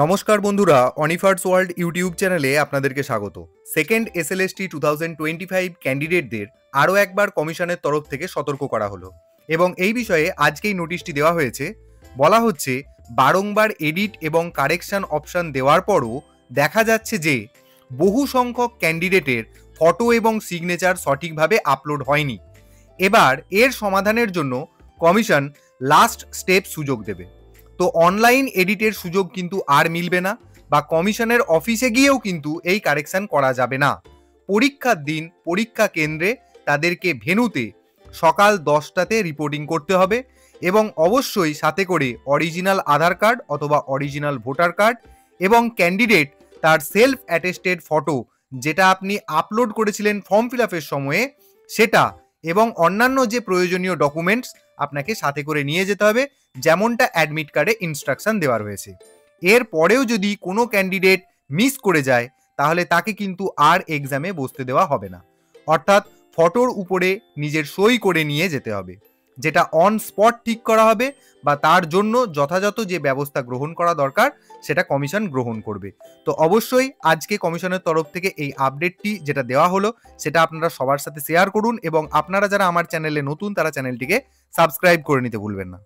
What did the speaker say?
নমস্কার বন্ধুরা, অনিফার্স world YouTube চ্যানেলে আপনাদেরকে স্বাগত। সেকেন্ড এসএলএসটি 2025 ক্যান্ডিডেটদের আরও একবার কমিশনের তরফ থেকে সতর্ক করা হলো এবং এই বিষয়ে আজকেই নোটিশটি দেওয়া হয়েছে। বলা হচ্ছে, বারংবার এডিট এবং কারেকশন অপশন দেওয়ার পরও দেখা যাচ্ছে যে বহু সংখ্যক ক্যান্ডিডেটের ফটো এবং সিগনেচার সঠিকভাবে আপলোড হয়নি। এবার এর সমাধানের জন্য কমিশন লাস্ট স্টেপ সুযোগ দেবে। তো অনলাইন এডিটের সুযোগ কিন্তু আর মিলবে না, বা কমিশনের অফিসে গিয়েও কিন্তু এই কারেকশন করা যাবে না। পরীক্ষার দিন পরীক্ষা কেন্দ্রে তাদেরকে ভেন্যুতে সকাল 10টাতে রিপোর্টিং করতে হবে এবং অবশ্যই সাথে করে অরিজিনাল আধার কার্ড অথবা অরিজিনাল ভোটার কার্ড এবং ক্যান্ডিডেট তার সেলফ অ্যাটেস্টেড ফটো যেটা আপনি আপলোড করেছিলেন ফর্ম ফিল আপের সময়ে সেটা এবং অন্যান্য যে প্রয়োজনীয় ডকুমেন্টস আপনাকে সাথে করে নিয়ে যেতে হবে, যেমনটা অ্যাডমিট কার্ডে ইনস্ট্রাকশন দেওয়া রয়েছে। এর পরেও যদি কোনো ক্যান্ডিডেট মিস করে যায় তাহলে তাকে কিন্তু আর এক্সামে বসতে দেওয়া হবে না, অর্থাৎ ফটোর উপরে নিজের সই করে নিয়ে যেতে হবে, যেটা অন স্পট ঠিক করা হবে বা তার জন্য যথাযথ যে ব্যবস্থা গ্রহণ করা দরকার সেটা কমিশন গ্রহণ করবে। তো অবশ্যই আজকে কমিশনের তরফ থেকে এই আপডেটটি যেটা দেওয়া হলো সেটা আপনারা সবার সাথে শেয়ার করুন এবং আপনারা যারা আমার চ্যানেলে নতুন তারা চ্যানেলটিকে সাবস্ক্রাইব করে নিতে ভুলবেন না।